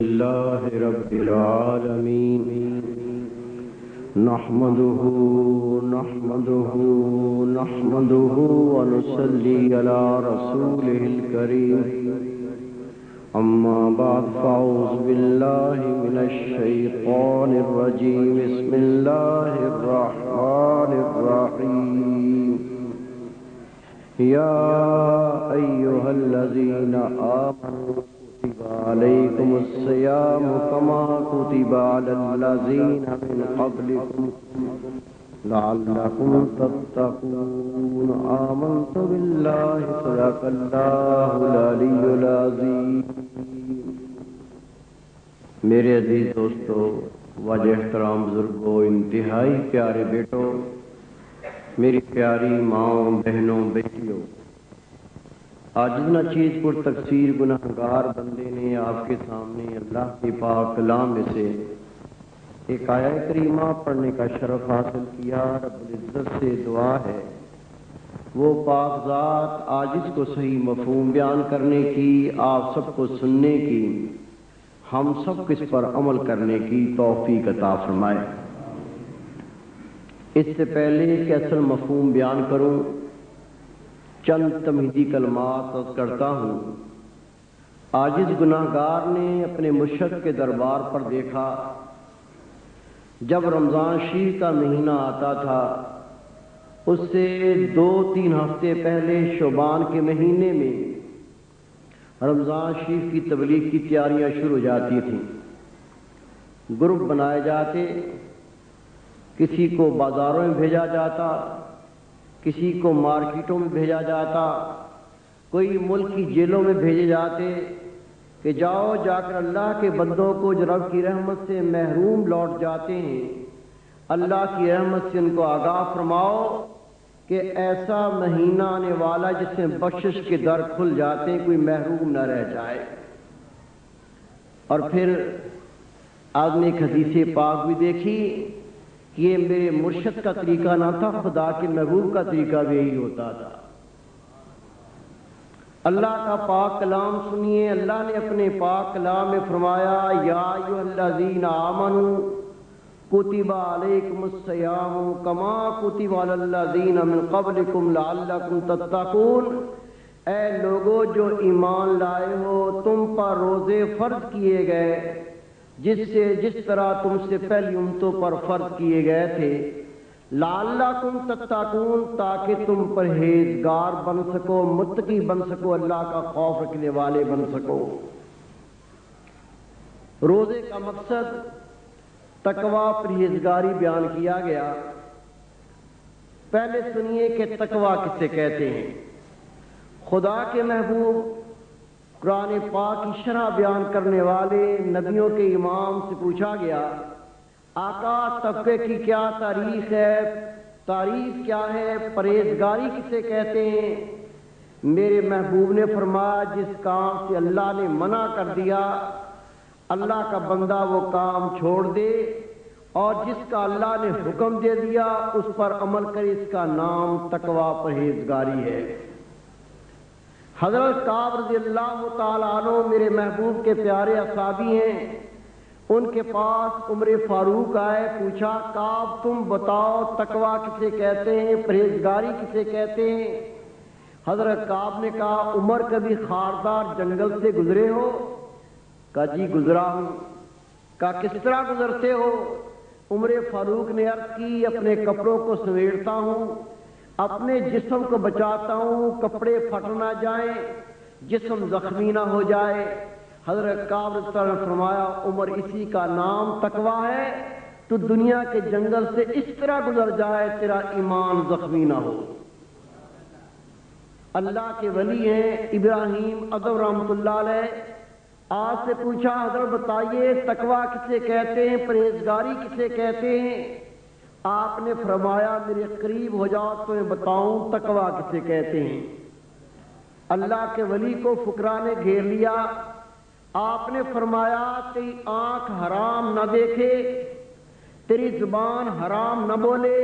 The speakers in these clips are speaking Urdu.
اللہ رب العالمین نحمده ونصلی علی رسوله الکریم اما بعد فاعوذ باللہ من الشیطان الرجیم بسم اللہ الرحمن الرحیم یا ایہا الذین آمنوا علیکم الصیام کما کتب علی الذین من قبلکم لعلکم تتقون آمنت باللہ صدق اللہ العلی العظیم۔ میرے عزیز دوستو، واجب احترام بزرگوں، انتہائی پیارے بیٹوں، میری پیاری ماں، بہنوں، بیٹیوں، آج اتنا چیز پر تقصیر گناہگار بندے نے آپ کے سامنے اللہ کے پاک کلام میں سے ایک آیہ کریمہ پڑھنے کا شرف حاصل کیا۔ رب العزت سے دعا ہے وہ پاک ذات آج اس کو صحیح مفہوم بیان کرنے کی، آپ سب کو سننے کی، ہم سب کو اس پر عمل کرنے کی توفیق عطا فرمائے۔ اس سے پہلے کہ اصل مفہوم بیان کروں، چند تمہیدی کلمات عرض کرتا ہوں۔ عاجز گناہگار نے اپنے مرشد کے دربار پر دیکھا، جب رمضان شریف کا مہینہ آتا تھا اس سے 2-3 ہفتے پہلے شعبان کے مہینے میں رمضان شریف کی تبلیغ کی تیاریاں شروع ہو جاتی تھیں۔ گروپ بنائے جاتے، کسی کو بازاروں میں بھیجا جاتا، کسی کو مارکیٹوں میں بھیجا جاتا، کوئی ملک کی جیلوں میں بھیجے جاتے کہ جاؤ جا کر اللہ کے بندوں کو جو رب کی رحمت سے محروم لوٹ جاتے ہیں، اللہ کی رحمت سے ان کو آگاہ فرماؤ کہ ایسا مہینہ آنے والا جس میں بخشش کے در کھل جاتے ہیں، کوئی محروم نہ رہ جائے۔ اور پھر آپ نے ایک حدیث پاک بھی دیکھی، یہ میرے مرشد کا طریقہ نہ تھا، خدا کے محبوب کا طریقہ بھی یہی ہوتا تھا۔ اللہ کا پاک کلام سنیے، اللہ نے اپنے پاک کلام میں فرمایا یا ایھا الذین آمنوا کتب علیکم الصیام کما کتب علی الذین من قبلکم لعلکم تتقون، اے لوگو جو ایمان لائے ہو، تم پر روزے فرض کیے گئے جس طرح تم سے پہلی امتوں پر فرض کیے گئے تھے، لعلکم تتقون، تاکہ تم پرہیزگار بن سکو، متقی بن سکو، اللہ کا خوف رکھنے والے بن سکو۔ روزے کا مقصد تقوی، پرہیزگاری بیان کیا گیا۔ پہلے سنیے کہ تقوی کسے کہتے ہیں۔ خدا کے محبوب قرآن پاک کی شرح بیان کرنے والے نبیوں کے امام سے پوچھا گیا، آقا تقوی کی کیا تعریف ہے، کیا ہے، پرہیزگاری کسے کہتے ہیں؟ میرے محبوب نے فرمایا جس کام سے اللہ نے منع کر دیا، اللہ کا بندہ وہ کام چھوڑ دے، اور جس کا اللہ نے حکم دے دیا اس پر عمل کرے، اس کا نام تقوی، پرہیزگاری ہے۔ حضرت کعب رضی اللہ تعالیٰ عنہ میرے محبوب کے پیارے اصحابی ہیں، ان کے پاس عمر فاروق آئے، پوچھا کعب تم بتاؤ تقوی کسے کہتے ہیں، پرہیزگاری کسے کہتے ہیں؟ حضرت کعب نے کہا عمر کبھی خاردار جنگل سے گزرے ہو؟ کہا جی گزرا ہوں۔ کہا کس طرح گزرتے ہو؟ عمر فاروق نے عرض کی اپنے کپڑوں کو سمیٹتا ہوں، اپنے جسم کو بچاتا ہوں، کپڑے پھٹ نہ جائیں، جسم زخمی نہ ہو جائے۔ حضرت کعب نے فرمایا عمر اسی کا نام تقوی ہے، تو دنیا کے جنگل سے اس طرح گزر جائے تیرا ایمان زخمی نہ ہو۔ اللہ کے ولی ہیں ابراہیم ادھم رحمۃ اللہ علیہ، آج سے پوچھا حضرت بتائیے تقوی کسے کہتے ہیں، پرہیزگاری کسے کہتے ہیں؟ آپ نے فرمایا میرے قریب ہو جاؤ تو میں بتاؤں تقوی کسے کہتے ہیں۔ اللہ کے ولی کو فقراء نے گھیر لیا، آپ نے فرمایا تیری آنکھ حرام نہ دیکھے، تیری زبان حرام نہ بولے،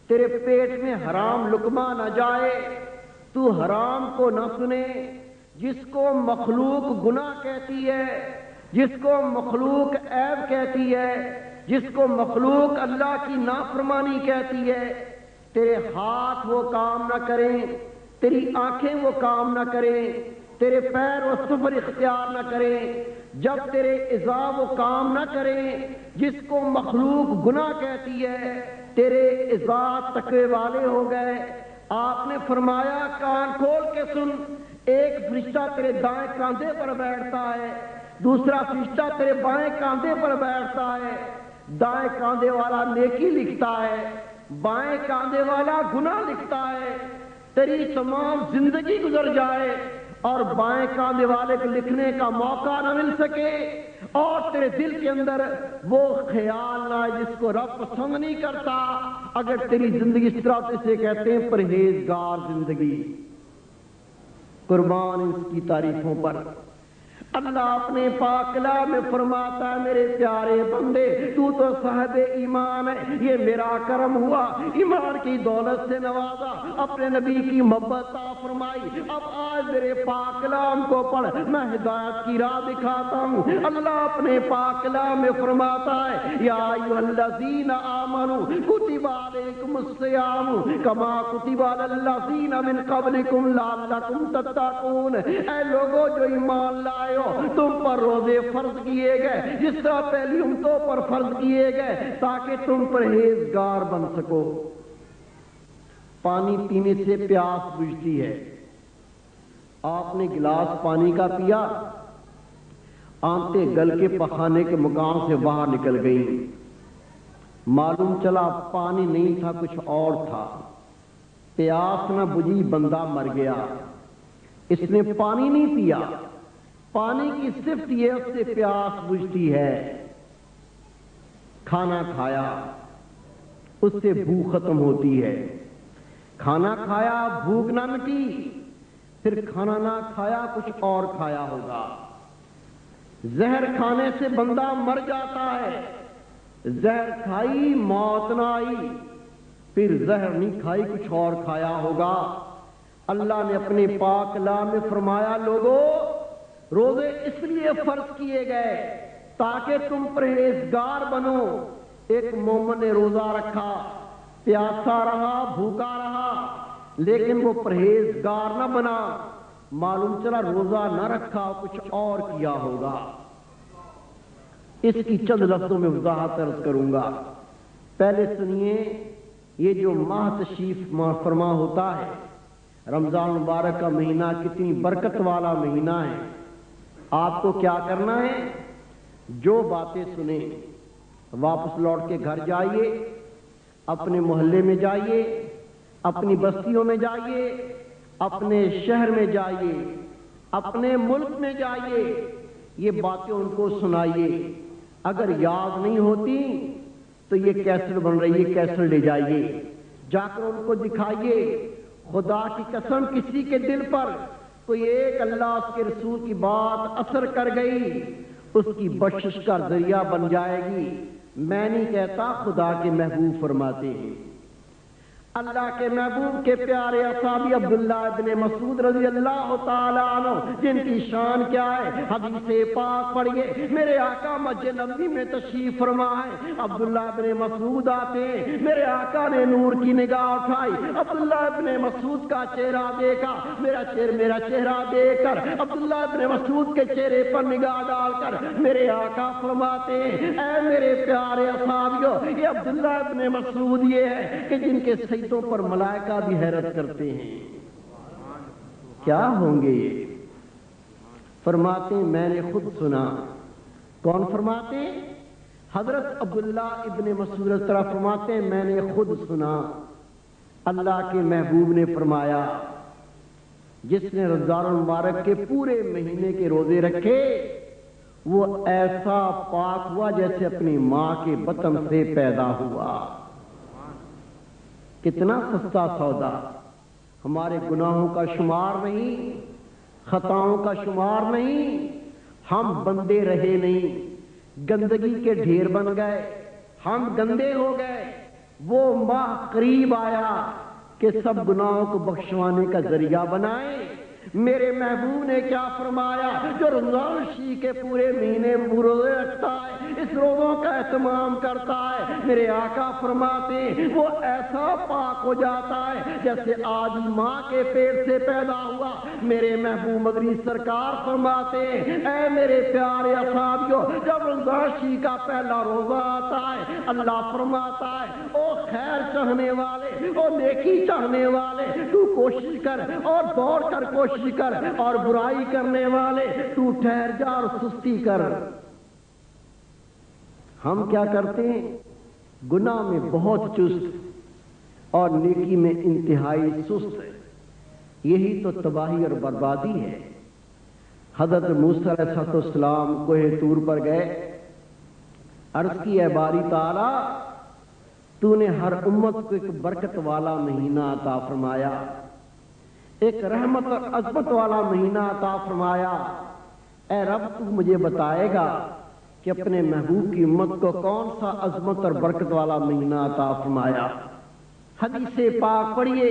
تیرے پیٹ میں حرام لقمہ نہ جائے، تو حرام کو نہ سنے، جس کو مخلوق گناہ کہتی ہے جس کو مخلوق عیب کہتی ہے، جس کو مخلوق اللہ کی نافرمانی کہتی ہے، تیرے ہاتھ وہ کام نہ کریں، تیری آنکھیں وہ کام نہ کریں، تیرے پیر وہ سفر اختیار نہ کریں، جب تیرے اعضاء وہ کام نہ کریں جس کو مخلوق گناہ کہتی ہے، تیرے اعضاء تقوی والے ہو گئے۔ آپ نے فرمایا کان کھول کے سن، ایک فرشتہ تیرے دائیں کاندھے پر بیٹھتا ہے، دوسرا فرشتہ تیرے بائیں کاندھے پر بیٹھتا ہے۔ دائیں کاندھے والا نیکی لکھتا ہے، بائیں کاندھے والا گناہ لکھتا ہے۔ تیری تمام زندگی گزر جائے اور بائیں کاندھے والے کو لکھنے کا موقع نہ مل سکے، اور تیرے دل کے اندر وہ خیال نہ آئے جس کو رب پسند نہیں کرتا، اگر تیری زندگی اس طرح سے اسے کہتے ہیں پرہیزگار زندگی۔ قربان اس کی تعریفوں پر۔ اللہ اپنے پاک کلام میں فرماتا ہے میرے پیارے بندے تو صاحب ایمان ہے، یہ میرا کرم ہوا، ایمان کی دولت سے نوازا، اپنے نبی کی محبت عطا فرمائی۔ اب آج میرے پاک کلام کو پڑھ، میں ہدایت کی راہ دکھاتا ہوں۔ اللہ اپنے پاک کلام میں فرماتا ہے یا ایھا الذین آمنوا کتب علیکم الصیام کما کتب علی الذین من قبلکم لعلکم تتقون۔ اے لوگوں جو ایمان لائے ہو، تم پر روزے فرض کیے گئے جس طرح پہلی امتوں پر فرض کیے گئے تاکہ تم پرہیزگار بن سکو۔ پانی پینے سے پیاس بجھتی ہے۔ آپ نے گلاس پانی کا پیا، آنتیں گل کے پخانے کے مقام سے باہر نکل گئیں، معلوم چلا پانی نہیں تھا، کچھ اور تھا۔ پیاس نہ بجھی، بندہ مر گیا۔ اس نے پانی نہیں پیا۔ پانی کی صفت یہ اس سے پیاس بجھتی ہے۔ کھانا کھایا، اس سے بھوک ختم ہوتی ہے۔ کھانا کھایا، بھوک نہ مٹی، پھر کھانا نہ کھایا کچھ اور کھایا ہوگا۔ زہر کھانے سے بندہ مر جاتا ہے۔ زہر کھائی موت نہ آئی، پھر زہر نہیں کھائی کچھ اور کھایا ہوگا۔ اللہ نے اپنے پاک کلام میں فرمایا لوگو روزے اس لیے فرض کیے گئے تاکہ تم پرہیزگار بنو۔ ایک مومن نے روزہ رکھا، پیاسا رہا، بھوکا رہا، لیکن وہ پرہیزگار نہ بنا، معلوم چلا روزہ نہ رکھا کچھ اور کیا ہوگا۔ اس کی چند لفظوں میں وضاحت عرض کروں گا۔ پہلے سنیے، یہ جو ماہ تشریف فرما ہوتا ہے، رمضان مبارک کا مہینہ کتنی برکت والا مہینہ ہے۔ آپ کو کیا کرنا ہے؟ جو باتیں سنیں واپس لوٹ کے گھر جائیے، اپنے محلے میں جائیے، اپنی بستیوں میں جائیے، اپنے شہر میں جائیے، اپنے ملک میں جائیے، یہ باتیں ان کو سنائیے۔ اگر یاد نہیں ہوتی تو یہ کیسٹ بن رہی ہے، کیسٹ لے جائیے، جا کر ان کو دکھائیے۔ خدا کی قسم کسی کے دل پر کوئی ایک اللہ اس کے رسول کی بات اثر کر گئی، اس کی بخشش کا ذریعہ بن جائے گی۔ میں نہیں کہتا، خدا کے محبوب فرماتے ہیں۔ اللہ کے محبوب کے پیارے اصحابی عبداللہ ابن مسعود رضی اللہ تعالیٰ عنہ، جن کی شان کیا ہے، حدیث پاک پڑھیے۔ میرے آقا مسجد نبوی میں تشریف فرما ہے، عبداللہ ابن مسعود آتے ہیں، میرے آقا نے نور کی نگاہ اٹھائی، عبداللہ ابن مسعود کا چہرہ دیکھا، میرا چہرہ دیکھ کر عبداللہ ابن مسعود کے چہرے پر نگاہ ڈال کر میرے آقا فرماتے ہیں اے میرے پیارے اصحابیوں، یہ عبداللہ ابن مسعود یہ ہے کہ جن کے سجدوں پر ملائکہ بھی حیرت کرتے ہیں۔ کیا ہوں گے یہ؟ فرماتے ہیں میں نے خود سنا۔ کون فرماتے ہیں؟ حضرت عبداللہ ابن مسعود اس طرح فرماتے ہیں میں نے خود سنا، اللہ کے محبوب نے فرمایا جس نے رمضان المبارک کے پورے مہینے کے روزے رکھے وہ ایسا پاک ہوا جیسے اپنی ماں کے بطن سے پیدا ہوا۔ کتنا سستا سودا! ہمارے گناہوں کا شمار نہیں، خطاؤں کا شمار نہیں، ہم بندے رہے نہیں، گندگی کے ڈھیر بن گئے، ہم گندے ہو گئے۔ وہ ماہ قریب آیا کہ سب گناہوں کو بخشوانے کا ذریعہ بنائے۔ میرے محبوب نے کیا فرمایا؟ جو رمضان شریف کے پورے مہینے روزے رکھتا ہے، اس روزوں کا اہتمام کرتا ہے، میرے آقا فرماتے ہیں وہ ایسا پاک ہو جاتا ہے جیسے آج ماں کے پیٹ سے پیدا ہوا۔ میرے محبوب مدنی سرکار فرماتے ہیں اے میرے پیارے اصحابیو، جب رمضان شریف کا پہلا روزہ آتا ہے، اللہ فرماتا ہے او خیر چاہنے والے، او نیکی چاہنے والے، تو کوشش کر اور دوڑ کر کوشش کر، اور برائی کرنے والے تو ٹھہر جا اور سستی کر۔ ہم کیا کرتے ہیں؟ گناہ میں بہت چست اور نیکی میں انتہائی سست ہے۔ یہی تو تباہی اور بربادی ہے۔ حضرت موسیٰ علیہ السلام کوہ طور پر گئے، عرض کی اے باری تعالیٰ تو نے ہر امت کو ایک برکت والا مہینہ عطا فرمایا، ایک رحمت اور عظمت والا مہینہ عطا فرمایا، اے رب تو مجھے بتائے گا کہ اپنے محبوب کی امت کو کون سا عظمت اور برکت والا مہینہ عطا فرمایا؟ حدیث پاک پڑھیے،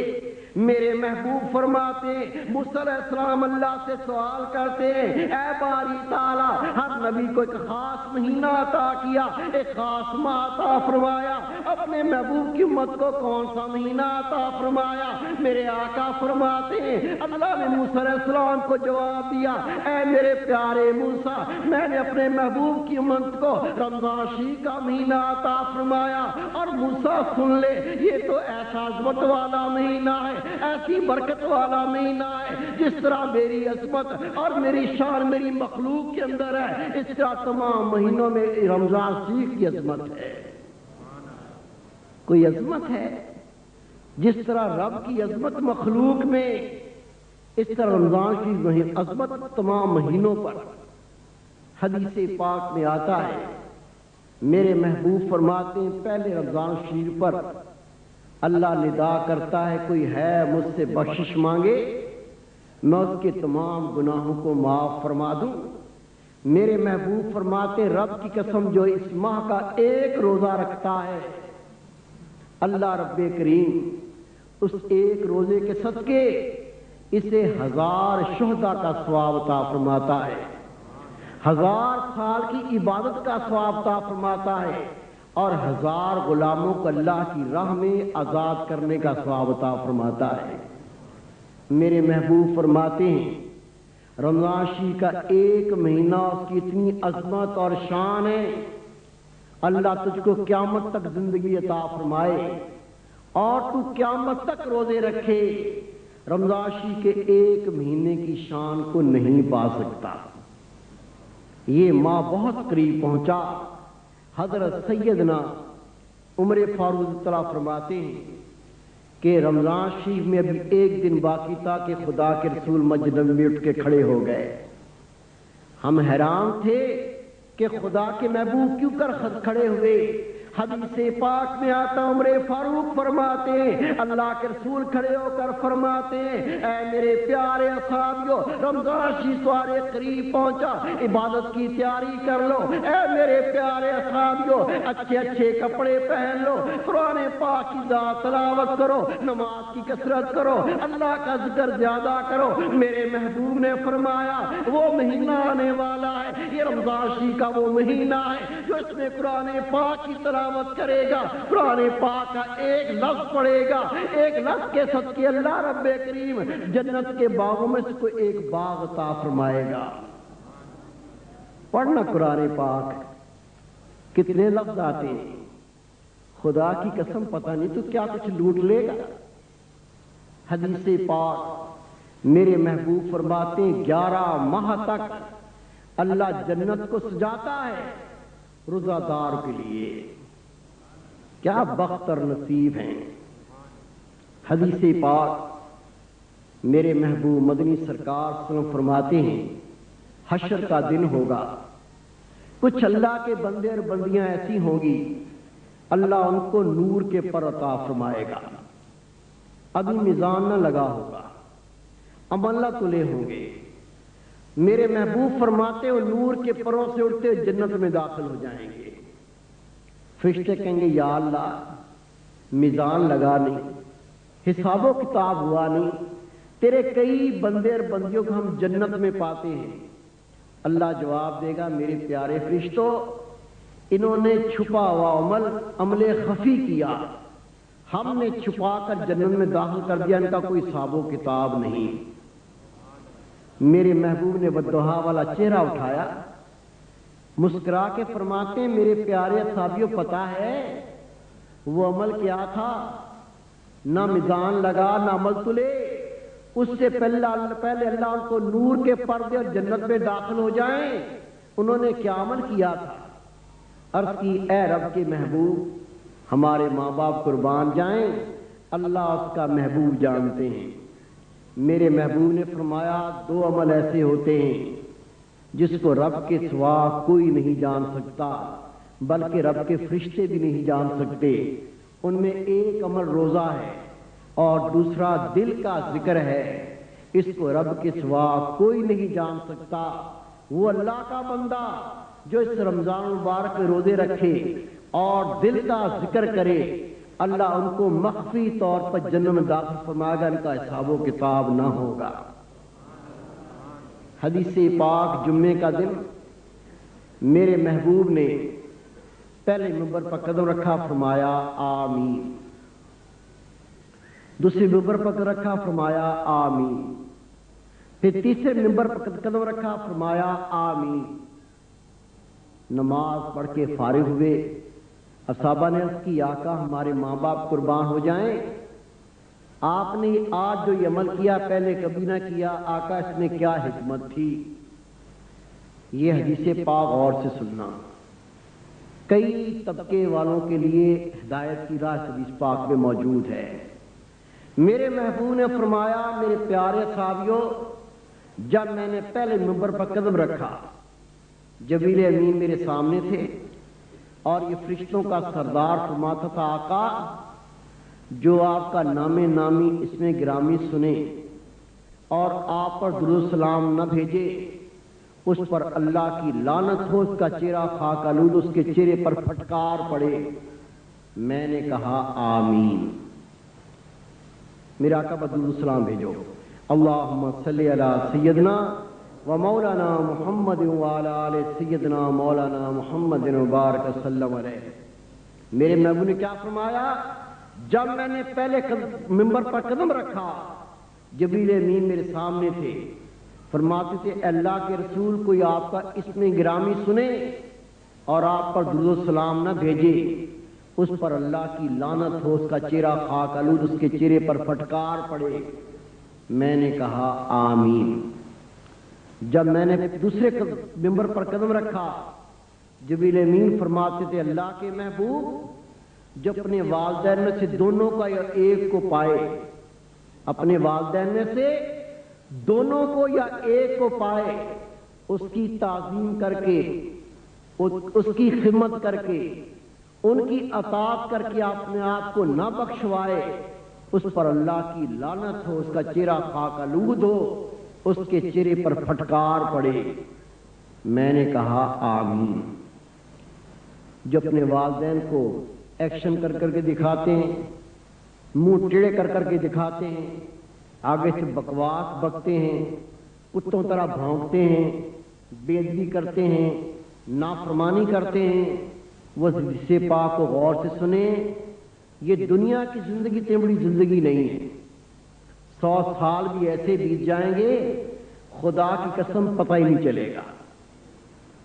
میرے محبوب فرماتے موسیٰ علیہ السلام اللہ سے سوال کرتے ہیں اے باری تعالیٰ، ہر نبی کو ایک خاص مہینہ عطا کیا، ایک خاص ماہ عطا فرمایا، اپنے محبوب کی امت کو کون سا مہینہ عطا فرمایا؟ میرے آقا فرماتے ہیں اللہ نے موسیٰ علیہ السلام کو جواب دیا اے میرے پیارے موسیٰ، میں نے اپنے محبوب کی امت کو رمضان شریف کا مہینہ عطا فرمایا، اور موسیٰ سن لے یہ تو ایسا عظمت والا مہینہ ہے، ایسی برکت والا مہینہ ہے، جس طرح میری عظمت اور میری شان میری مخلوق کے اندر ہے، اس طرح تمام مہینوں میں رمضان شریف کی عظمت ہے۔ کوئی عظمت ہے جس طرح رب کی عظمت مخلوق میں، اس طرح رمضان کی عظمت تمام مہینوں پر۔ حدیث پاک میں آتا ہے میرے محبوب فرماتے ہیں پہلے رمضان شریف پر اللہ ندا کرتا ہے کوئی ہے مجھ سے بخشش مانگے میں اس کے تمام گناہوں کو معاف فرما دوں۔ میرے محبوب فرماتے رب کی قسم جو اس ماہ کا ایک روزہ رکھتا ہے، اللہ رب کریم اس ایک روزے کے صدقے اسے 1000 شہداء کا ثواب عطا فرماتا ہے، 1000 سال کی عبادت کا ثواب عطا فرماتا ہے، اور 1000 غلاموں کو اللہ کی راہ میں آزاد کرنے کا ثواب عطا فرماتا ہے۔ میرے محبوب فرماتے ہیں رمضان شریف کا ایک مہینہ اس کی اتنی عظمت اور شان ہے، اللہ تجھ کو قیامت تک زندگی عطا فرمائے اور تو قیامت تک روزے رکھے، رمضان شریف کے ایک مہینے کی شان کو نہیں پا سکتا۔ یہ ماہ بہت قریب پہنچا۔ حضرت سیدنا عمر فاروق طلع فرماتے ہیں کہ رمضان شریف میں ابھی ایک دن باقی تھا کہ خدا کے رسول مسجد میں اٹھ کے کھڑے ہو گئے۔ ہم حیران تھے کہ خدا کے محبوب کیوں کر کھڑے ہوئے؟ حدیث پاک میں آتا عمر فاروق فرماتے ہیں اللہ کے رسول کھڑے ہو کر فرماتے ہیں اے میرے پیارے اصحابیو، رمضان شریف سوارے قریب پہنچا، عبادت کی تیاری کر لو۔ اے میرے پیارے اصحابیو، اچھے اچھے کپڑے پہن لو، قرآن پاک کی تلاوت کرو، نماز کی کثرت کرو، اللہ کا ذکر زیادہ کرو۔ میرے محبوب نے فرمایا وہ مہینہ آنے والا ہے، یہ رمضان شریف کا وہ مہینہ ہے جو اس میں قرآن پاک کی تلاوت کرے گا، قرآن پاک کا ایک لفظ پڑھے گا، ایک لفظ کے صدقے اللہ رب کریم جنت کے باغوں میں سے کوئی ایک باغ عطا فرمائے گا۔ پڑھنا قرآن پاک، کتنے لفظ آتے ہیں، خدا کی قسم پتہ نہیں تو کیا کچھ لوٹ لے گا۔ حدیث پاک میرے محبوب فرماتے ہیں 11 ماہ تک اللہ جنت کو سجاتا ہے روزہ دار کے لیے، کیا بخت اور نصیب ہیں۔ حدیث پاک میرے محبوب مدنی سرکار صلی اللہ علیہ وسلم فرماتے ہیں حشر کا دن ہوگا، کچھ اللہ کے بندے اور بندیاں ایسی ہوں گی اللہ ان کو نور کے پر عطا فرمائے گا، ابھی میزان نہ لگا ہوگا، عمل نہ تلے ہوں گے۔ میرے محبوب فرماتے ہو نور کے پروں سے اٹھتے جنت میں داخل ہو جائیں گے۔ فرشتے کہیں گے یا اللہ میزان لگا نہیں، حساب و کتاب ہوا نہیں، تیرے کئی بندے اور بندیوں کو ہم جنت میں پاتے ہیں۔ اللہ جواب دے گا میرے پیارے فرشتوں، انہوں نے چھپا ہوا عمل خفی کیا، ہم نے چھپا کر جنت میں داخل کر دیا، ان کا کوئی حساب و کتاب نہیں۔ میرے محبوب نے والضحیٰ والا چہرہ اٹھایا، مسکرا کے فرماتے ہیں میرے پیارے اصحابیوں، پتہ ہے وہ عمل کیا تھا؟ نہ میزان لگا نہ عمل تلے، اس سے پہلے اللہ ان کو نور کے پردے اور جنت میں داخل ہو جائیں۔ انہوں نے کیا عمل کیا تھا؟ عرض کی اے رب کے محبوب، ہمارے ماں باپ قربان جائیں، اللہ اس کا محبوب جانتے ہیں۔ میرے محبوب نے فرمایا دو عمل ایسے ہوتے ہیں جس کو رب کے سوا کوئی نہیں جان سکتا، بلکہ رب کے فرشتے بھی نہیں جان سکتے۔ ان میں ایک عمل روزہ ہے اور دوسرا دل کا ذکر ہے، اس کو رب کے سوا کوئی نہیں جان سکتا۔ وہ اللہ کا بندہ جو اس رمضان مبارک میں روزے رکھے اور دل کا ذکر کرے، اللہ ان کو مخفی طور پر جنت میں داخل فرمائے گا، ان کا حساب و کتاب نہ ہوگا۔ حدیث پاک جمعے کا دن میرے محبوب نے پہلے منبر پر قدم رکھا، فرمایا آمین۔ دوسرے منبر پر قدم رکھا، فرمایا آمین۔ پھر تیسرے منبر پر قدم رکھا، فرمایا آمین۔ نماز پڑھ کے فارغ ہوئے، صحابہ نے عرض کی آقا ہمارے ماں باپ قربان ہو جائیں، آپ نے آج جو یہ عمل کیا پہلے کبھی نہ کیا، آقا اس میں کیا حکمت تھی؟ یہ حدیث پاک غور سے سننا، کئی طبقے والوں کے لیے ہدایت کی راہ حدیث پاک میں موجود ہے۔ میرے محبوب نے فرمایا میرے پیارے صحابیوں، جب میں نے پہلے منبر پر قدم رکھا، جبریل امین میرے سامنے تھے اور یہ فرشتوں کا سردار فرماتا تھا آقا جو آپ کا نام نامی اس میں گرامی سنے اور آپ پر درود سلام نہ بھیجے، اس پر اللہ کی لعنت ہو، اس کا چہرہ خاک آلود، اس کے چہرے پر پھٹکار پڑے۔ میں نے کہا آمین۔ میرا آقا پر درود سلام بھیجو، اللہم صلی علی سیدنا و مولانا محمد وعلی آل سیدنا مولانا محمد مبارک وسلم علیہ۔ میرے محبوب نے کیا فرمایا؟ جب میں نے پہلے منبر پر قدم رکھا، جبریل امین میرے سامنے تھے، فرماتے تھے اللہ کے رسول کوئی آپ کا اسم گرامی سنے اور آپ پر درود و سلام نہ بھیجے، اس پر اللہ کی لعنت ہو، اس کا چہرہ خاک آلود، اس کے چہرے پر پھٹکار پڑے۔ میں نے کہا آمین۔ جب میں نے دوسرے منبر پر قدم رکھا، جبریل امین فرماتے تھے اللہ کے محبوب جو اپنے والدین میں سے دونوں کا یا ایک کو پائے، اپنے والدین میں سے دونوں کو یا ایک کو پائے، اس کی تعظیم کر کے، اس کی خدمت کر کے، ان کی اطاعت کر کے اپنے آپ کو نہ بخشوائے، اس پر اللہ کی لعنت ہو، اس کا چہرہ خاک آلود ہو، اس کے چہرے پر پھٹکار پڑے۔ میں نے کہا آمین۔ جو اپنے والدین کو ایکشن کر کر کے دکھاتے ہیں، منہ ٹیڑے کر کر کے دکھاتے ہیں، آگے سے بکواس بکتے ہیں، کتوں طرح بھونکتے ہیں، بے ادبی کرتے ہیں، نافرمانی کرتے ہیں، وہ حدیث پاک کو غور سے سنیں۔ یہ دنیا کی زندگی اتنی بڑی زندگی نہیں ہے، 100 سال بھی ایسے بیت جائیں گے خدا کی قسم پتہ ہی نہیں چلے گا۔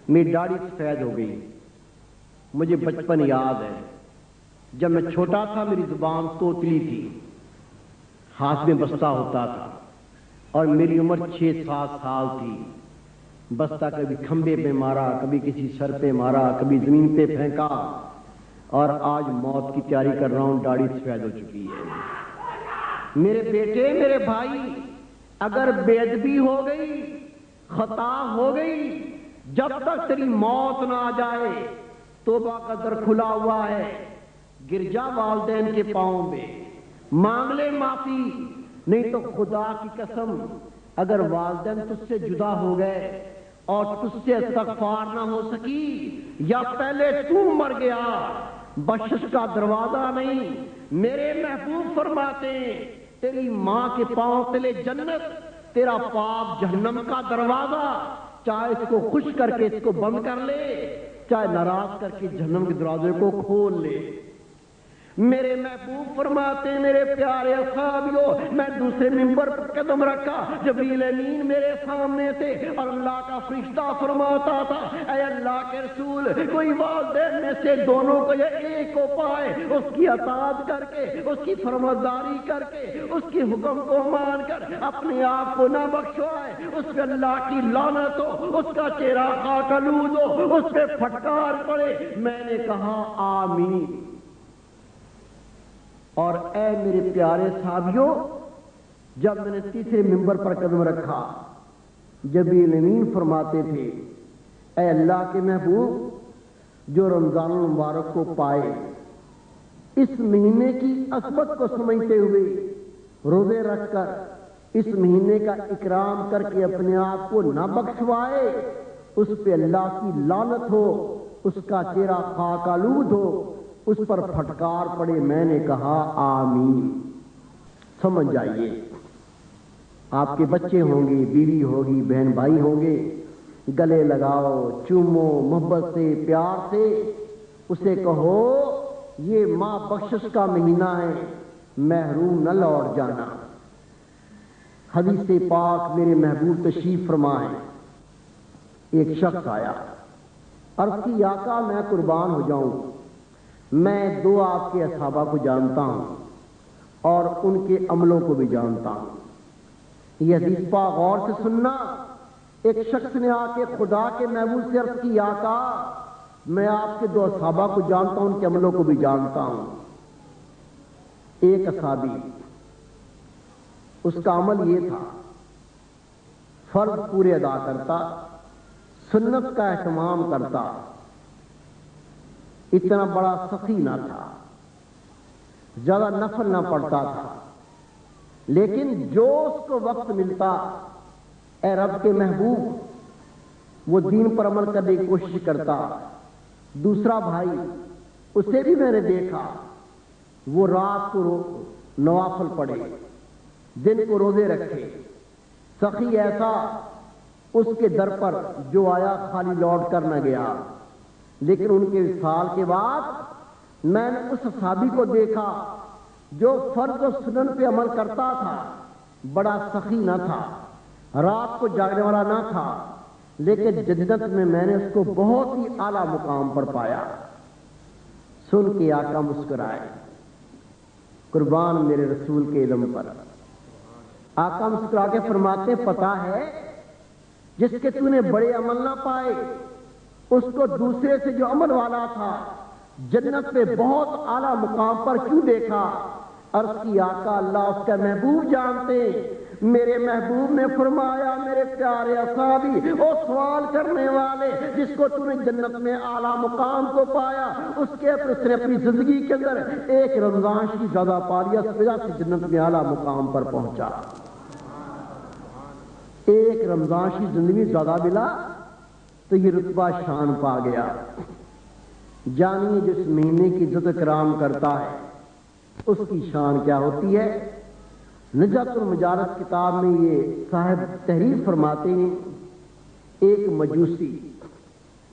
میری داڑھی سفید ہو گئی، مجھے بچپن یاد ہے جب میں چھوٹا تھا، میری زبان توتلی تھی، ہاتھ میں بستہ ہوتا تھا اور میری عمر 6-7 سال تھی۔ بستہ کبھی کھمبے پہ مارا، کبھی کسی سر پہ مارا، کبھی زمین پہ پھینکا، اور آج موت کی تیاری کر رہا ہوں، داڑھی سفید ہو چکی ہے۔ میرے بیٹے، میرے بھائی، اگر بے ادبی ہو گئی، خطا ہو گئی، جب تک تیری موت نہ آ جائے توبہ کا در کھلا ہوا ہے، گر جا والدین کے پاؤں میں، مانگ لے معافی، نہیں تو خدا کی قسم اگر والدین تجھ سے جدا ہو گئے اور تجھ سے استغفار نہ ہو سکی، یا پہلے تو مر گیا، بخشش کا دروازہ نہیں۔ میرے محبوب فرماتے ہیں تیری ماں کے پاؤں تلے جنت، تیرا پاپ جہنم کا دروازہ، چاہے اس کو خوش کر کے اس کو بند کر لے، چاہے ناراض کر کے جہنم کے دروازے کو کھول لے۔ میرے محبوب فرماتے ہیں میرے پیارے اصحابیوں، میں دوسرے ممبر پر قدم رکھا، جبریل امین میرے سامنے تھے اور اللہ کا فرشتہ فرماتا تھا اے اللہ کے رسول، کوئی والدین میں سے دونوں کو یا ایک کو پائے، اس کی اطاعت کر کے، اس کی فرمانبرداری کر کے، اس کے حکم کو مان کر اپنے آپ کو نہ بخشوائے، اس پہ اللہ کی لعنت ہو، اس کا چہرہ خاک آلود ہو، اس پہ پھٹکار پڑے۔ میں نے کہا آمین۔ اور اے میرے پیارے صحابیوں، جب میں نے تیسرے ممبر پر قدم رکھا، جبریل امین فرماتے تھے اے اللہ کے محبوب، جو رمضان المبارک کو پائے، اس مہینے کی عظمت کو سمجھتے ہوئے روزے رکھ کر اس مہینے کا اکرام کر کے اپنے آپ کو نہ بخشوائے، اس پہ اللہ کی لعنت ہو، اس کا چہرہ خاک آلود ہو، اس پر پھٹکار پڑے۔ میں نے کہا آمین۔ سمجھ جائیے، آپ کے بچے ہوں گے، بیوی ہوگی، بہن بھائی ہوں گے، گلے لگاؤ، چومو، محبت سے، پیار سے، اسے کہو یہ ماں بخشش کا مہینہ ہے، محروم نہ لوٹ جانا۔ حدیث پاک میرے محبوب تشریف فرمائیں، ایک شخص آیا، عرض کی آقا میں قربان ہو جاؤں، میں دو آپ کے اصحابہ کو جانتا ہوں اور ان کے عملوں کو بھی جانتا ہوں۔ یہ حدیث پاک غور سے سننا۔ ایک شخص نے آ کے خدا کے محبوب سے عرض کی آقا میں آپ کے دو اصحابہ کو جانتا ہوں، ان کے عملوں کو بھی جانتا ہوں۔ ایک اصحابی، اس کا عمل یہ تھا، فرض پورے ادا کرتا، سنت کا اہتمام کرتا، اتنا بڑا سخی نہ تھا، زیادہ نفل نہ پڑتا تھا، لیکن جو اس کو وقت ملتا اے رب کے محبوب وہ دین پر عمل کرنے کی کوشش کرتا۔ دوسرا بھائی، اسے بھی میں نے دیکھا، وہ رات کو نوافل پڑھے، دن کو روزے رکھے، سخی ایسا اس کے در پر جو آیا خالی لوٹ کر نہ گیا۔ لیکن ان کے وصال کے بعد میں نے اس صحابی کو دیکھا جو فرض و سنن پہ عمل کرتا تھا، بڑا سخی نہ تھا، رات کو جاگنے والا نہ تھا، لیکن جنت میں نے اس کو بہت ہی اعلیٰ مقام پر پایا۔ سن کے آقا مسکرائے، قربان میرے رسول کے علم پر۔ آقا مسکرا کے فرماتے پتہ ہے جس کے تو نے بڑے عمل نہ پائے، اس کو دوسرے سے جو عمل والا تھا جنت پہ بہت اعلیٰ مقام پر کیوں دیکھا؟ عرض کی آقا اللہ اس کا محبوب جانتے۔ میرے محبوب نے فرمایا میرے پیارے اصحابی، وہ سوال کرنے والے جس کو تو نے جنت میں اعلیٰ مقام کو پایا، اس کے اس نے اپنی زندگی کے اندر ایک رمضان کی زیادہ پا لیا، اس وجہ سے جنت میں اعلیٰ مقام پر پہنچا۔ ایک رمضان کی زندگی زیادہ ملا تو یہ رتبہ شان پا گیا۔ جانیے جس مہینے کی عزت کرام کرتا ہے اس کی شان کیا ہوتی ہے۔ نجات المجالس کتاب میں یہ صاحب تحریر فرماتے ہیں، ایک مجوسی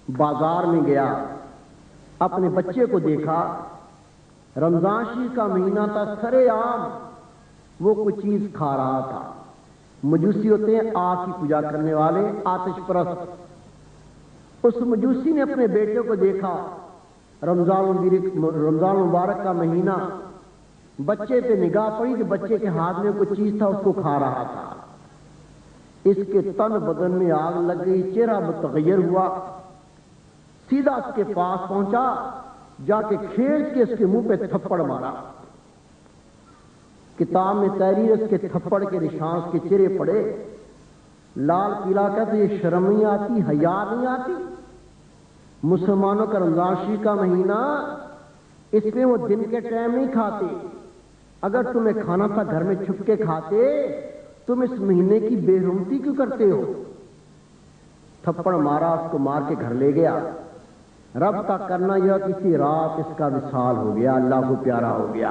بازار میں گیا، اپنے بچے کو دیکھا، رمضان شریف کا مہینہ تھا، سرے عام وہ کوئی چیز کھا رہا تھا۔ مجوسی ہوتے ہیں آگ کی پوجا کرنے والے، آتش پرست۔ اس مجوسی نے اپنے بیٹے کو دیکھا، رمضان مبارک کا مہینہ، بچے پہ نگاہ پڑی کہ بچے کے ہاتھ میں کوئی چیز تھا، اس کو کھا رہا تھا۔ اس کے تن بدن میں آگ لگ گئی، چہرہ متغیر ہوا، سیدھا اس کے پاس پہنچا، جا کے کھینچ کے اس کے منہ پہ تھپڑ مارا۔ کتاب میں تحریر اس کے تھپڑ کے نشان اس کے چہرے پڑے، لال پیلا کہتے یہ شرم نہیں آتی، حیا نہیں آتی؟ مسلمانوں کا رمضان شریف کا مہینہ، اس میں وہ دن کے ٹائم نہیں کھاتے، اگر تمہیں کھانا تھا گھر میں چھپ کے کھاتے، تم اس مہینے کی بے حرمتی کیوں کرتے ہو؟ تھپڑ مارا، اس کو مار کے گھر لے گیا۔ رب کا کرنا یہ کسی رات اس کا وصال ہو گیا، اللہ کو پیارا ہو گیا۔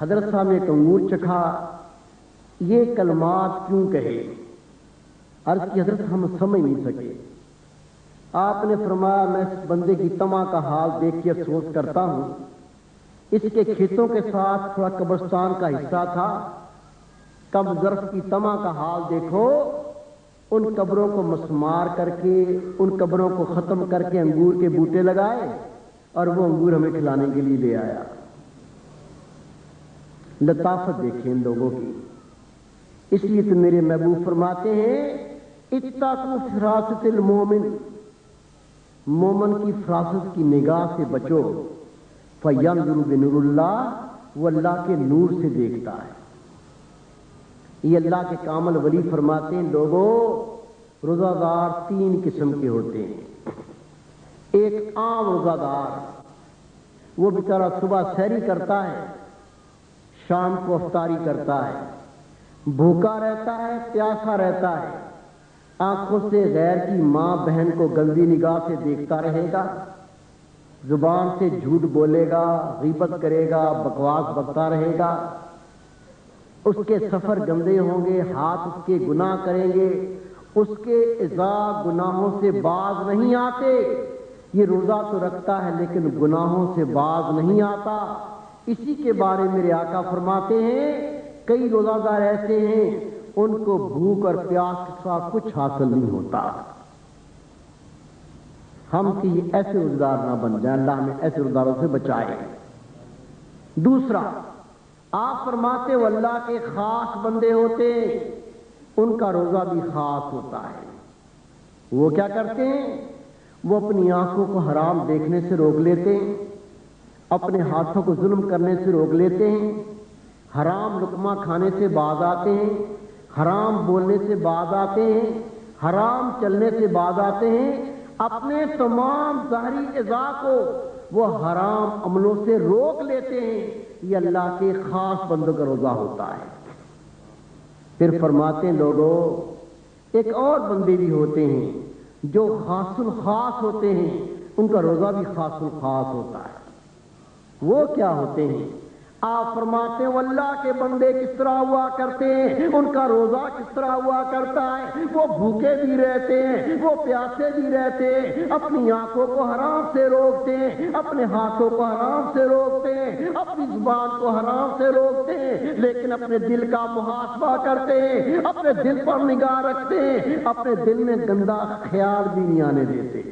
حضرت صاحب نے ایک انگور چکھا، یہ کلمات کیوں کہے؟ عرض کی حضرت ہم سمجھ نہیں سکے۔ آپ نے فرمایا میں اس بندے کی طمع کا حال دیکھ کے افسوس کرتا ہوں، اس کے کھیتوں کے ساتھ تھوڑا قبرستان کا حصہ تھا، کم ظرف کی طمع کا حال دیکھو، ان قبروں کو مسمار کر کے، ان قبروں کو ختم کر کے انگور کے بوٹے لگائے اور وہ انگور ہمیں کھلانے کے لیے لے آیا۔ لطافت دیکھیں ان لوگوں کی۔ اس لیے تو میرے محبوب فرماتے ہیں اتقوا فراست المومن، مومن کی فراست کی نگاہ سے بچو، فینظر بنور اللہ، وہ اللہ کے نور سے دیکھتا ہے۔ یہ اللہ کے کامل ولی فرماتے ہیں لوگوں روزہ دار تین قسم کے ہوتے ہیں۔ ایک عام روزہ دار، وہ بیچارہ صبح سحری کرتا ہے، شام کو افطاری کرتا ہے، بھوکا رہتا ہے، پیاسا رہتا ہے، آنکھوں سے غیر کی ماں بہن کو گندی نگاہ سے دیکھتا رہے گا، زبان سے جھوٹ بولے گا، غیبت کرے گا، بکواس بکتا رہے گا، اس کے سفر گندے ہوں گے، ہاتھ اس کے گناہ کریں گے، اس کے اذا گناہوں سے باز نہیں آتے۔ یہ روزہ تو رکھتا ہے لیکن گناہوں سے باز نہیں آتا۔ اسی کے بارے میں میرے آقا فرماتے ہیں کئی روزہ دار ایسے ہیں ان کو بھوک اور پیاس کے ساتھ کچھ حاصل نہیں ہوتا۔ ہم کہ یہ ایسے روزہ دار نہ بن جائیں، اللہ ہمیں ایسے روزہ داروں سے بچائے۔ دوسرا، آپ فرماتے ہو اللہ کے خاص بندے ہوتے ہیں، ان کا روزہ بھی خاص ہوتا ہے۔ وہ کیا کرتے ہیں؟ وہ اپنی آنکھوں کو حرام دیکھنے سے روک لیتے ہیں، اپنے ہاتھوں کو ظلم کرنے سے روک لیتے ہیں، حرام لقمہ کھانے سے باز آتے ہیں، حرام بولنے سے باز آتے ہیں، حرام چلنے سے باز آتے ہیں، اپنے تمام ظاہری اعضاء کو وہ حرام عملوں سے روک لیتے ہیں۔ یہ اللہ کے خاص بندوں کا روزہ ہوتا ہے۔ پھر فرماتے ہیں لوگوں ایک اور بندے بھی ہوتے ہیں جو خاص الخاص ہوتے ہیں، ان کا روزہ بھی خاص الخاص ہوتا ہے۔ وہ کیا ہوتے ہیں؟ آپ فرماتے ہیں اللہ کے بندے کس طرح ہوا کرتے ہیں، ان کا روزہ کس طرح ہوا کرتا ہے، وہ بھوکے بھی رہتے ہیں، وہ پیاسے بھی رہتے ہیں، اپنی آنکھوں کو حرام سے روکتے ہیں، اپنے ہاتھوں کو حرام سے روکتے ہیں، اپنی زبان کو حرام سے روکتے ہیں، لیکن اپنے دل کا محاسبہ کرتے ہیں، اپنے دل پر نگاہ رکھتے ہیں، اپنے دل میں گندا خیال بھی نہیں آنے دیتے۔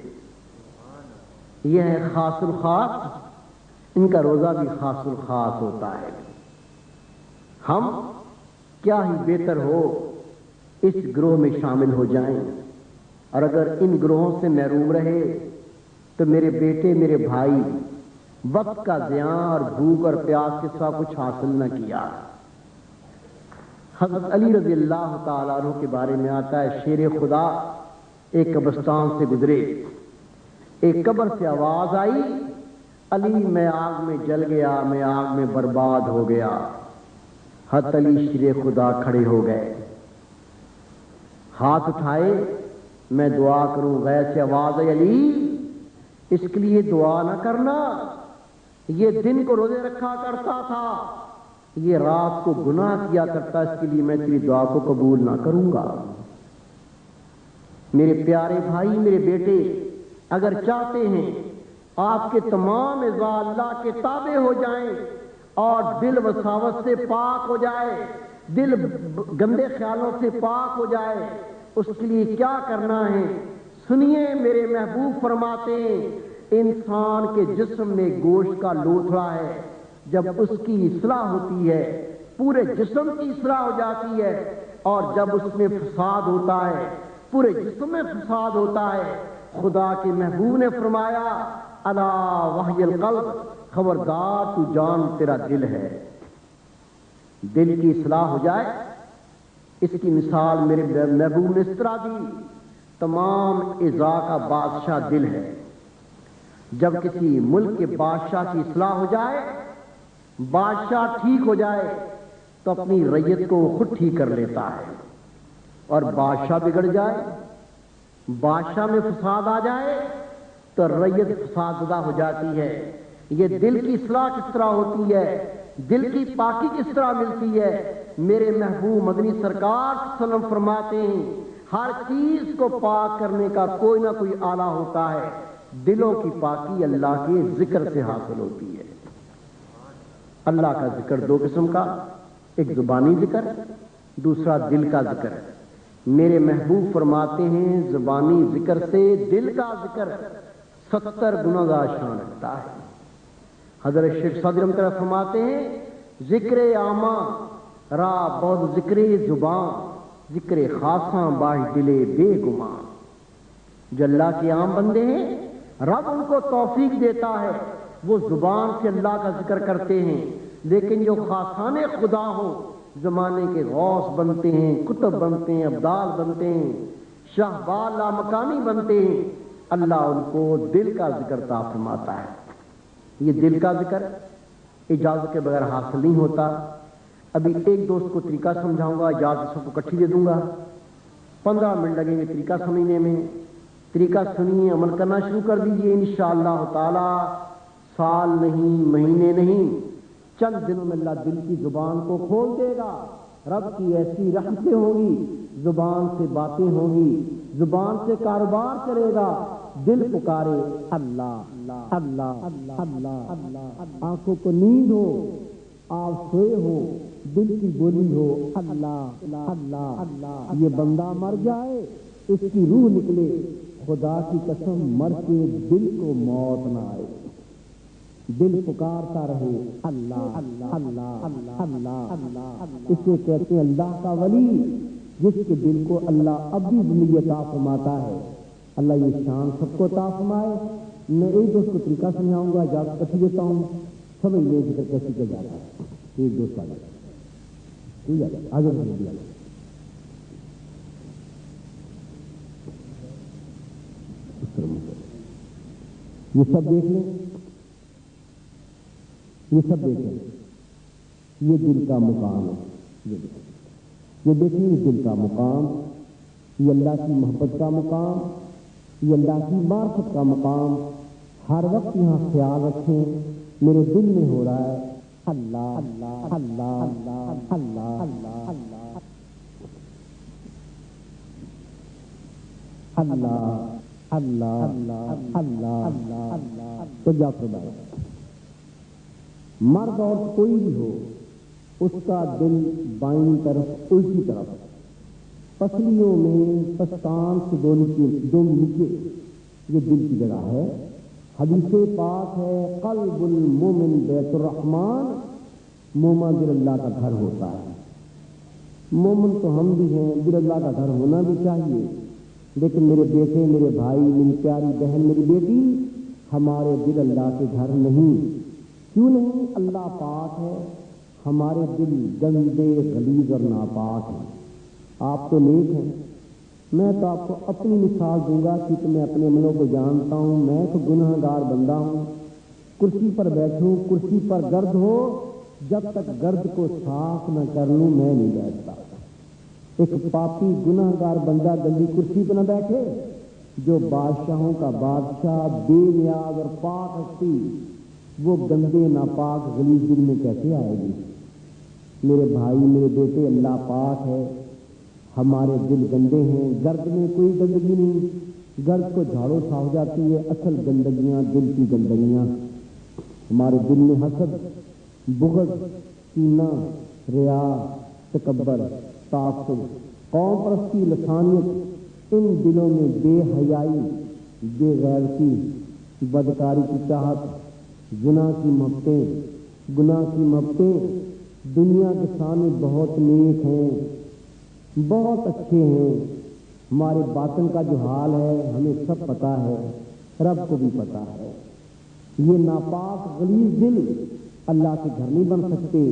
یہ ہے خاص الخاص، ان کا روزہ بھی خاص الخاص ہوتا ہے۔ ہم کیا ہی بہتر ہو اس گروہ میں شامل ہو جائیں، اور اگر ان گروہوں سے محروم رہے تو میرے بیٹے، میرے بھائی، وقت کا ضیاع اور بھوک اور پیاس کے ساتھ کچھ حاصل نہ کیا۔ حضرت علی رضی اللہ تعالیٰ عنہ کے بارے میں آتا ہے شیر خدا ایک قبرستان سے گزرے، ایک قبر سے آواز آئی علی میں آگ میں جل گیا، میں آگ میں برباد ہو گیا۔ حضرت علی شیر خدا کھڑے ہو گئے، ہاتھ اٹھائے میں دعا کروں، غیر سے آواز ہے علی اس کے لیے دعا نہ کرنا، یہ دن کو روزے رکھا کرتا تھا، یہ رات کو گناہ کیا کرتا، اس کے لیے میں تیری دعا کو قبول نہ کروں گا۔ میرے پیارے بھائی، میرے بیٹے، اگر چاہتے ہیں آپ کے تمام اعضاء اللہ کے تابع ہو جائیں اور دل وساوت سے پاک ہو جائے، دل گندے خیالوں سے پاک ہو جائے، اس کے لیے کیا کرنا ہے سنیے۔ میرے محبوب فرماتے ہیں انسان کے جسم میں گوشت کا لوتھڑا ہے، جب اس کی اصلاح ہوتی ہے پورے جسم کی اصلاح ہو جاتی ہے، اور جب اس میں فساد ہوتا ہے پورے جسم میں فساد ہوتا ہے۔ خدا کے محبوب نے فرمایا الا وحی القلب، خبردار تو جان تیرا دل ہے۔ دل کی اصلاح ہو جائے، اس کی مثال میرے محبوب نے اس طرح دی، تمام اعضاء کا بادشاہ دل ہے۔ جب کسی ملک کے بادشاہ کی اصلاح ہو جائے، بادشاہ ٹھیک ہو جائے تو اپنی رعیت کو وہ خود ٹھیک کر لیتا ہے، اور بادشاہ بگڑ جائے، بادشاہ میں فساد آ جائے تو رعیت فساد زدہ ہو جاتی ہے۔ یہ دل کی اصلاح کس طرح ہوتی ہے؟ دل کی پاکی کس طرح ملتی ہے؟ میرے محبوب مدنی سرکار صلی اللہ علیہ وسلم فرماتے ہیں ہر چیز کو پاک کرنے کا کوئی نہ کوئی آلہ ہوتا ہے، دلوں کی پاکی اللہ کے ذکر سے حاصل ہوتی ہے۔ اللہ کا ذکر دو قسم کا، ایک زبانی ذکر، دوسرا دل کا ذکر۔ میرے محبوب فرماتے ہیں زبانی ذکر سے دل کا ذکر 70 گنا زیادہ شان رکھتا ہے۔ حضرت شیخ صدر رحمۃ اللہ فرماتے ہیں ذکر عامہ را بود ذکر زبان، ذکر خاصاں باش دلے بے گماں۔ جو اللہ کے عام بندے ہیں رب ان کو توفیق دیتا ہے، وہ زبان سے اللہ کا ذکر کرتے ہیں، لیکن جو خاصان خدا ہو، زمانے کے غوث بنتے ہیں، کتب بنتے ہیں، ابدال بنتے ہیں، شہبال لامکانی بنتے ہیں، اللہ ان کو دل کا ذکر عطا فرماتا ہے۔ یہ دل کا ذکر اجازت کے بغیر حاصل نہیں ہوتا۔ ابھی ایک دوست کو طریقہ سمجھاؤں گا، اجازت سب کو اکٹھی دے دوں گا، 15 منٹ لگیں گے طریقہ سمجھنے میں۔ طریقہ سنیے، عمل کرنا شروع کر دیجئے، انشاءاللہ تعالی سال نہیں، مہینے نہیں، چند دنوں میں اللہ دل کی زبان کو کھول دے گا۔ رب کی ایسی رحمتیں ہوں گی، زبان سے باتیں ہوں گی، زبان سے کاروبار چلے گا، دل پکارے اللہ اللہ اللہ اللہ، آنکھوں کو نیند ہو، آپ سوئے ہو، دل کی بولی ہو اللہ اللہ اللہ، یہ بندہ مر جائے اس کی روح نکلے، خدا کی قسم مر کے دل کو موت نہ آئے، دل پکارتا رہے اللہ اللہ اللہ اللہ اللہ۔ اسے کہتے ہیں اللہ کا ولی، جس کے دل کو اللہ ابدی زندگی عطا فرماتا ہے۔ اللہ یہ شان سب کو عطا فرمائے۔ میں ایک دوست کو طریقہ سمجھاؤں گا، اجازت کٹھی دیتا ہوں، سمجھ لیں ذکر کیسے کیا جاتا ہے۔ ایک دوست آگے بڑھ دیا، یہ سب دیکھ لیں، یہ سب دیکھیں، یہ دل کا مقام ہے، یہ دیکھیں، یہ دل کا مقام، یہ اللہ کی محبت کا مقام، یہ اللہ کی معرفت کا مقام۔ ہر وقت یہاں خیال رکھیں میرے دل میں ہو رہا ہے اللہ اللہ اللہ اللہ اللہ اللہ اللہ اللہ اللہ اللہ اللہ۔ تو جا فرمائے مرد اور کوئی بھی ہو، اس کا دل بائیں طرف الٹی طرف، پسلیوں میں پستان سے دو نیچے، یہ دل کی جگہ ہے۔ حدیث پاک ہے قلب المومن بیت الرحمن، مومن دل اللہ کا گھر ہوتا ہے۔ مومن تو ہم بھی ہیں، دل اللہ کا گھر ہونا بھی چاہیے، لیکن میرے بیٹے، میرے بھائی، میری پیاری بہن، میری بیٹی، ہمارے دل اللہ کے گھر نہیں۔ کیوں نہیں؟ اللہ پاک ہے، ہمارے دل گندے، غلیظ اور ناپاک ہیں۔ آپ تو نیک ہیں، میں تو آپ کو اپنی مثال دوں گا کیونکہ میں اپنے عملوں کو جانتا ہوں۔ میں تو گناہ گار بندہ ہوں، کرسی پر بیٹھوں، کرسی پر گرد ہو، جب تک گرد کو صاف نہ کر لوں میں نہیں بیٹھتا۔ ایک پاپی گناہ گار بندہ گندی کرسی پہ نہ بیٹھے، جو بادشاہوں کا بادشاہ، بے نیاز اور پاک ہستی، وہ گندے ناپاک غلیظ دل میں کیسے آئے گی؟ میرے بھائی، میرے بیٹے، اللہ پاک ہے، ہمارے دل گندے ہیں، گرد میں کوئی گندگی نہیں، گرد کو جھاڑو صاف ہو جاتی ہے، اصل گندگیاں دل کی گندگیاں۔ ہمارے دل میں حسد، بغض، کینہ، ریا، تکبر، تعصب، قوم پرستی، لسانیت، ان دلوں میں بے حیائی، بے غیرتی، بدکاری کی چاہت، زنا کی محبتیں، گناہ کی محبتیں۔ دنیا کے سامنے بہت نیک ہیں، بہت اچھے ہیں، ہمارے باطن کا جو حال ہے ہمیں سب پتا ہے، رب کو بھی پتا ہے۔ یہ ناپاک غلیظ دل اللہ کے گھر نہیں بن سکتے۔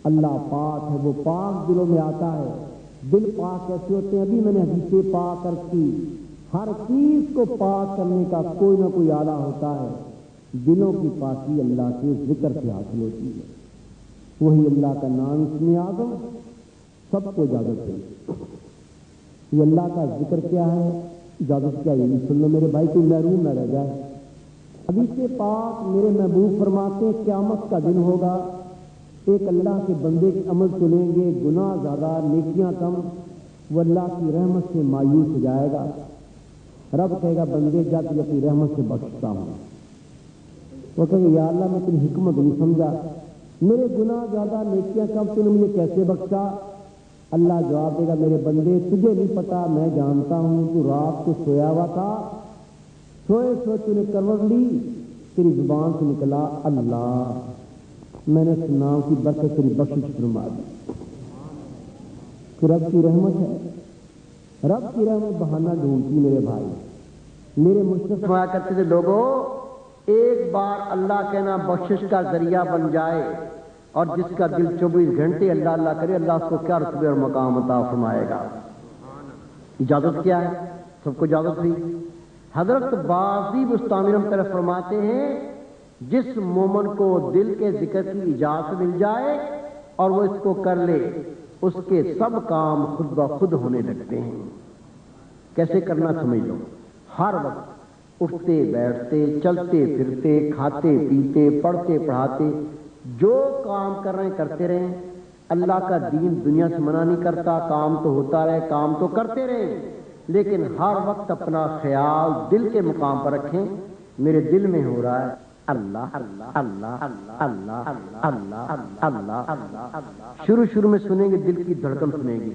اللہ پاک ہے، وہ پاک دلوں میں آتا ہے۔ دل پاک کیسے ہوتے ہیں؟ ابھی میں نے حدیث پاک رکھی، ہر چیز کو پاک کرنے کا کوئی نہ کوئی آلہ ہوتا ہے۔ دلوں کی پاکی اللہ کے ذکر سے حاصل ہوتی ہے، وہی اللہ کا نام اسم اعظم سب کو اجازت ہے۔ یہ اللہ کا ذکر کیا ہے، اجازت کیا ہے، سن لو میرے بھائی، کوئی محروم نہ رہ جائے۔ حدیث پاک میرے محبوب فرماتے ہیں قیامت کا دن ہوگا، ایک اللہ کے بندے کے عمل سنیں گے، گناہ زیادہ نیکیاں کم، وہ اللہ کی رحمت سے مایوس ہو جائے گا۔ رب کہے گا بندے جا تجھے اپنی رحمت سے بخشتا ہوں۔ وہ کہے گا یا اللہ میں تیری حکمت نہیں سمجھا، میرے گناہ زیادہ نیکیاں کم، تو نے مجھے کیسے بخشا؟ اللہ جواب دے گا میرے بندے تجھے نہیں پتا، میں جانتا ہوں، تو رات کو سویا ہوا تھا، سوئے سوئے تو نے کروٹ لی، تیری زبان سے نکلا اللہ، میں نے اس نام کی برکت تیری بخشش فرما دی۔ کہ رب کی رحمت ہے، رب کی رحمت بہانہ ڈھونڈتی میرے بھائی۔ میرے مرشد فرمایا کرتے تھے لوگوں، ایک بار اللہ کہنا بخشش کا ذریعہ بن جائے، اور جس کا دل 24 گھنٹے اللہ اللہ کرے، اللہ اس کو کیا رتبے اور مقام عطا فرمائے گا۔ اجازت کیا ہے؟ سب کو اجازت ہوئی۔ حضرت بازی بستانی رحمۃ اللہ فرماتے ہیں جس مومن کو دل کے ذکر کی اجازت مل جائے اور وہ اس کو کر لے، اس کے سب کام خود بخود ہونے لگتے ہیں۔ کیسے کرنا سمجھ لو، ہر وقت اٹھتے بیٹھتے، چلتے پھرتے، کھاتے پیتے، پڑھتے پڑھاتے، جو کام کر رہے ہیں کرتے رہیں۔ اللہ کا دین دنیا سے منع نہیں کرتا، کام تو ہوتا رہے، کام تو کرتے رہیں، لیکن ہر وقت اپنا خیال دل کے مقام پر رکھیں۔ میرے دل میں ہو رہا ہے اللہ اللہ اللہ اللہ اللہ اللہ اللہ۔ شروع میں سنیں گے دل کی دھڑکن سنیں گے،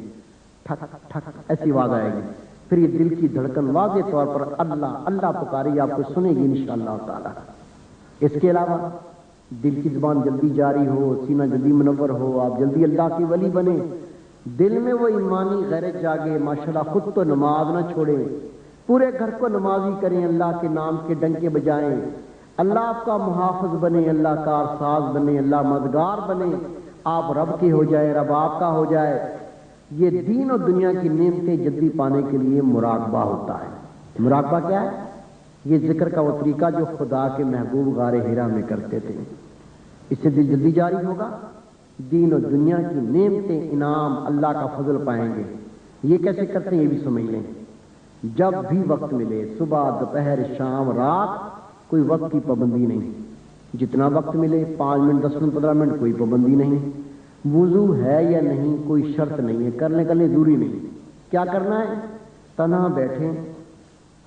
ٹھک ٹھک ایسی آواز آئے گی، پھر یہ دل کی دھڑکن واضح طور پر اللہ اللہ پکاری آپ کو سنے گی انشاءاللہ تعالی۔ اس کے علاوہ دل کی زبان جلدی جاری ہو، سینہ جلدی منور ہو، آپ جلدی اللہ کی ولی بنے، دل میں وہ ایمانی غیرت جاگے، ماشاءاللہ خود تو نماز نہ چھوڑیں، پورے گھر کو نمازی کریں، اللہ کے نام کے ڈنکے بجائیں، اللہ آپ کا محافظ بنے، اللہ کا ساز بنے، اللہ مددگار بنے، آپ رب کے ہو جائے، رب آپ کا ہو جائے۔ یہ دین اور دنیا کی نعمتیں جلدی پانے کے لیے مراقبہ ہوتا ہے۔ مراقبہ کیا ہے؟ یہ ذکر کا وہ طریقہ جو خدا کے محبوب غار ہیرا میں کرتے تھے، اس سے دل جلدی جاری ہوگا، دین اور دنیا کی نعمتیں، انعام، اللہ کا فضل پائیں گے۔ یہ کیسے کرتے ہیں یہ بھی سمجھ لیں۔ جب بھی وقت ملے، صبح دوپہر شام رات، کوئی وقت کی پابندی نہیں، جتنا وقت ملے 5 منٹ 10 منٹ 15 منٹ کوئی پابندی نہیں، وضو ہے یا نہیں کوئی شرط نہیں ہے، کرنے ضروری نہیں۔ کیا کرنا ہے؟ تنہا بیٹھیں،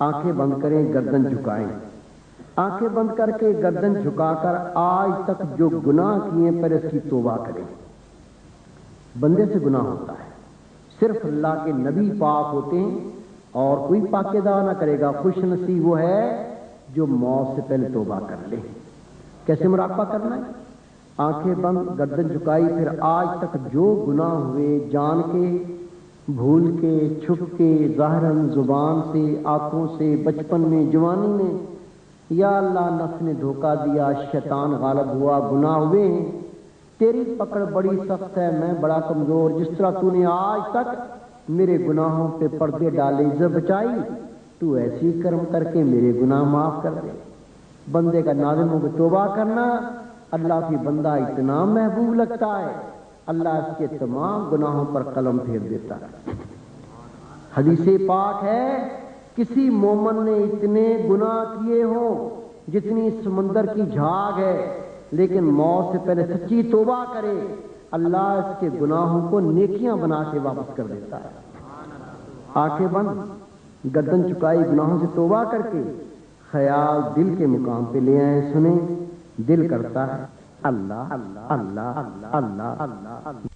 آنکھیں بند کریں، گردن جھکائیں، آنکھیں بند کر کے گردن جھکا کر آج تک جو گناہ کیے پہلے اس کی توبہ کریں۔ بندے سے گناہ ہوتا ہے، صرف اللہ کے نبی پاک ہوتے ہیں اور کوئی پاکیزہ نہ کرے گا، خوش نصیب وہ ہے جو موت سے پہلے توبہ کر لے۔ کیسے مراقبہ کرنا ہے؟ آنکھیں بند، گردن جھکائی، پھر آج تک جو گناہ ہوئے، جان کے، بھول کے، چھپ کے، ظاہراً، زبان سے، آنکھوں سے، بچپن میں، جوانی میں، یا اللہ نفس نے دھوکہ دیا، شیطان غالب ہوا، گناہ ہوئے ہیں، تیری پکڑ بڑی سخت ہے، میں بڑا کمزور، جس طرح تو نے آج تک میرے گناہوں پہ پردے ڈالے، عزت بچائی، تو ایسی کرم کر کے میرے گناہ معاف کر دے۔ بندے کا نادم ہو کے توبہ کرنا اللہ کی بندہ اتنا محبوب لگتا ہے، اللہ اس کے تمام گناہوں پر قلم پھیر دیتا ہے۔ حدیث پاک ہے کسی مومن نے اتنے گناہ کیے ہوں جتنی سمندر کی جھاگ ہے، لیکن موت سے پہلے سچی توبہ کرے، اللہ اس کے گناہوں کو نیکیاں بنا کے واپس کر دیتا ہے۔ آنکھیں بند، گردن چکائی، گناہوں سے توبہ کر کے خیال دل کے مقام پہ لے آئیں، سنیں، دل کرتا ہے اللہ اللہ اللہ اللہ اللہ اللہ۔